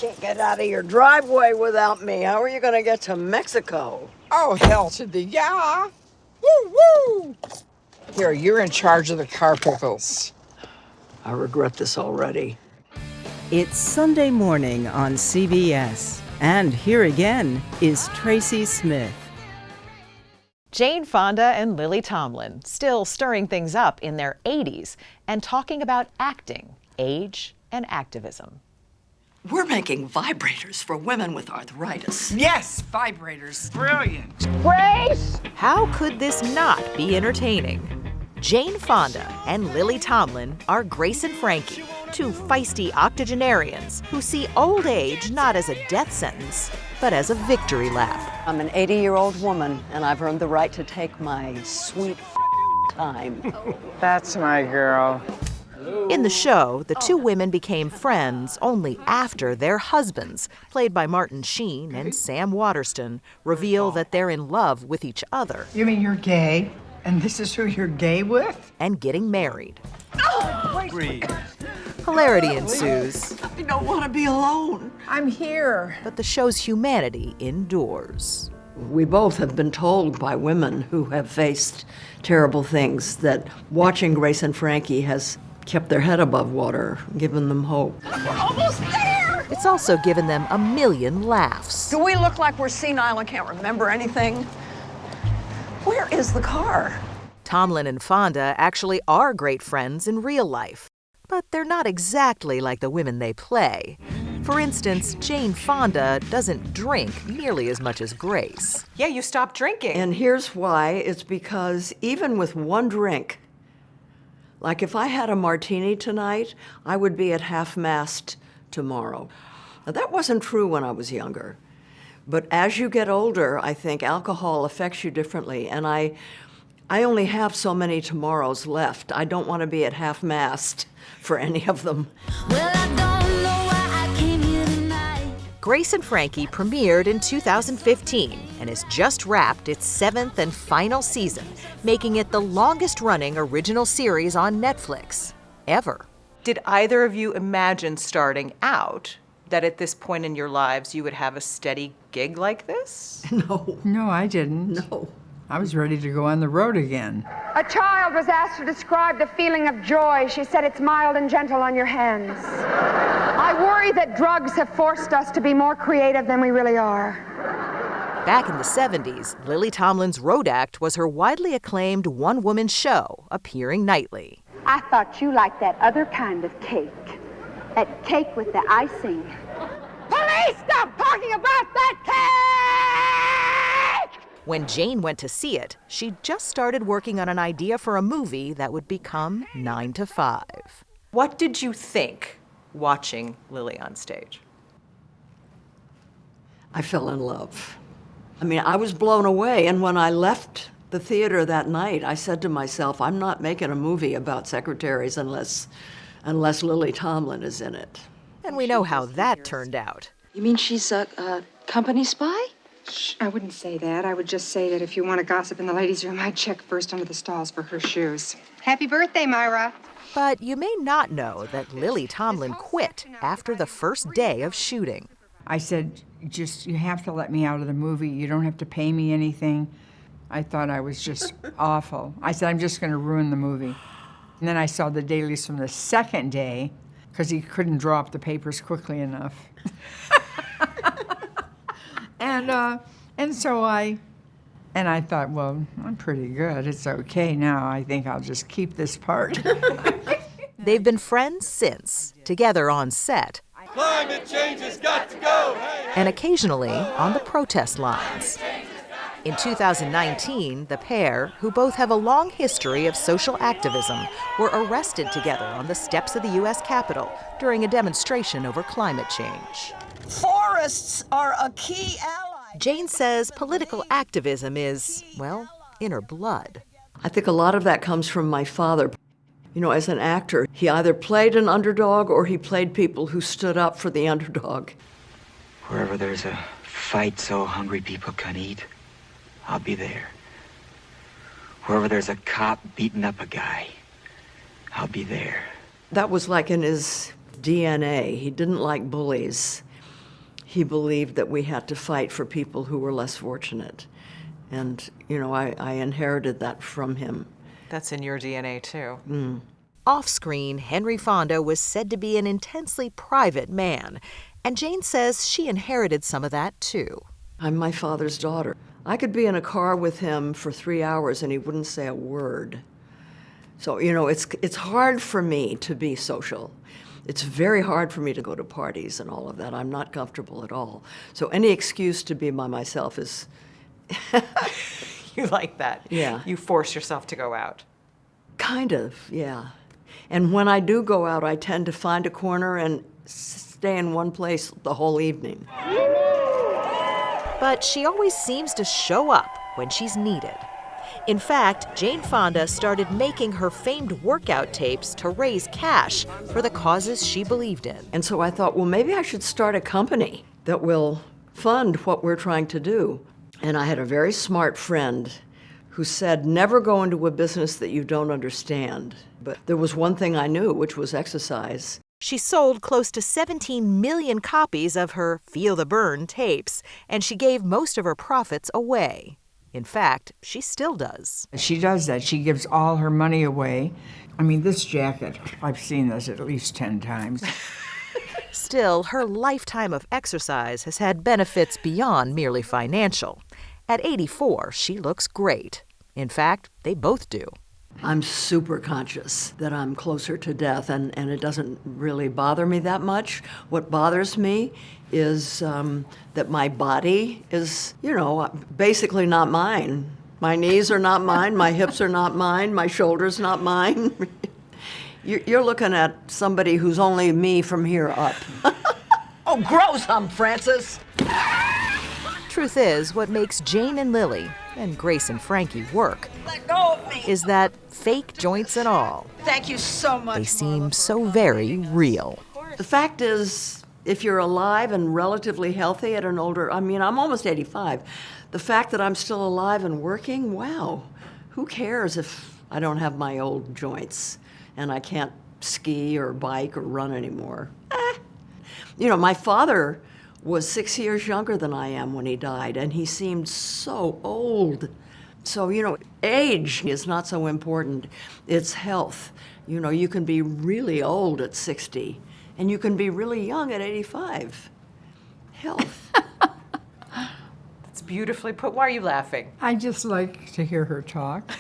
Can't get out of your driveway without me. How are you going to get to Mexico? Oh, hell to the yeah. Woo, woo. Here, you're in charge of the car pickles. I regret this already. It's Sunday morning on CBS. And here again is Tracy Smith. Jane Fonda and Lily Tomlin, still stirring things up in their 80s and talking about acting, age, and activism. We're making vibrators for women with arthritis. Yes, vibrators. Brilliant. Grace! How could this not be entertaining? Jane Fonda and Lily Tomlin are Grace and Frankie, two feisty octogenarians who see old age not as a death sentence, but as a victory lap. I'm an 80-year-old woman, and I've earned the right to take my sweet time. That's my girl. In the show, the two women became friends only after their husbands, played by Martin Sheen and Sam Waterston, reveal that they're in love with each other. You mean you're gay? And this is who you're gay with? And getting married. Breathe. Hilarity ensues, I don't want to be alone. I'm here. but the show's humanity endures. We both have been told by women who have faced terrible things that watching Grace and Frankie has kept their head above water, given them hope. We're almost there! It's also given them a million laughs. Do we look like we're senile and can't remember anything? Where is the car? Tomlin and Fonda actually are great friends in real life, but they're not exactly like the women they play. For instance, Jane Fonda doesn't drink nearly as much as Grace. Yeah, you stopped drinking. And here's why. It's because even with one drink, like if I had a martini tonight, I would be at half-mast tomorrow. Now, that wasn't true when I was younger. But as you get older, I think alcohol affects you differently. And I only have so many tomorrows left. I don't want to be at half-mast for any of them. Well, I don't know why I came here tonight. Grace and Frankie premiered in 2015 and has just wrapped its 7th and final season, making it the longest-running original series on Netflix ever. Did either of you imagine starting out that at this point in your lives you would have a steady gig like this? No, No, I didn't. no. I was ready to go on the road again. A child was asked to describe the feeling of joy. She said it's mild and gentle on your hands. I worry that drugs have forced us to be more creative than we really are. Back in the 70s, Lily Tomlin's Road Act was her widely acclaimed one-woman show, appearing nightly. I thought you liked that other kind of cake. That cake with the icing. Police, stop talking about that cake! When Jane went to see it, she just started working on an idea for a movie that would become 9 to 5. What did you think watching Lily on stage? I fell in love. I mean, I was blown away, and when I left the theater that night, I said to myself, I'm not making a movie about secretaries unless Lily Tomlin is in it. And we know how that turned out. You mean she's a company spy? Shh, I wouldn't say that. I would just say that if you want to gossip in the ladies' room, I'd check first under the stalls for her shoes. Happy birthday, Myra. But you may not know that Lily Tomlin quit after the first day of shooting. I said, you have to let me out of the movie. You don't have to pay me anything. I thought I was just awful. I said, I'm just going to ruin the movie. And then I saw the dailies from the second day because he couldn't draw up the papers quickly enough. And so I thought, well, I'm pretty good. It's okay now. I think I'll just keep this part. They've been friends since, together on set. Climate change has got to go. Hey, And occasionally on the protest lines. In 2019, the pair, who both have a long history of social activism, were arrested together on the steps of the U.S. Capitol during a demonstration over climate change. Forests are a key ally. Jane says political activism is, well, in her blood. I think a lot of that comes from my father. You know, as an actor, he either played an underdog or he played people who stood up for the underdog. Wherever there's a fight so hungry people can eat, I'll be there. Wherever there's a cop beating up a guy, I'll be there. That was like in his DNA. He didn't like bullies. he believed that we had to fight for people who were less fortunate. And, I inherited that from him. That's in your DNA, too. Off-screen, Henry Fonda was said to be an intensely private man, and Jane says she inherited some of that, too. I'm my father's daughter. I could be in a car with him for 3 hours and he wouldn't say a word. So, it's hard for me to be social. It's very hard for me to go to parties and all of that. I'm not comfortable at all. So any excuse to be by myself is... You like that? Yeah. You force yourself to go out. Kind of, yeah. And when I do go out, I tend to find a corner and stay in one place the whole evening. But she always seems to show up when she's needed. In fact, Jane Fonda started making her famed workout tapes to raise cash for the causes she believed in. And so I thought, well, maybe I should start a company that will fund what we're trying to do. And I had a very smart friend who said, never go into a business that you don't understand. But there was one thing I knew, which was exercise. She sold close to 17 million copies of her Feel the Burn tapes, and she gave most of her profits away. In fact, she still does. She does that. She gives all her money away. I mean, this jacket, I've seen this at least 10 times. Still, her lifetime of exercise has had benefits beyond merely financial. At 84, she looks great. In fact, they both do. I'm super conscious that I'm closer to death, and it doesn't really bother me that much. What bothers me is that my body is, basically not mine. My knees are not mine, my hips are not mine, my shoulders not mine. You're looking at somebody who's only me from here up. Oh, gross, Francis! Truth is, what makes Jane and Lily, and Grace and Frankie work, Let go of me! is that fake joints and all, Thank you so much. they seem so very real. The fact is, if you're alive and relatively healthy at an older, I'm almost 85. The fact that I'm still alive and working, wow, who cares if I don't have my old joints and I can't ski or bike or run anymore? My father was 6 years younger than I am when he died, and he seemed so old. So, age is not so important. It's health. You can be really old at 60, and you can be really young at 85. Health. It's beautifully put. Why are you laughing? I just like to hear her talk.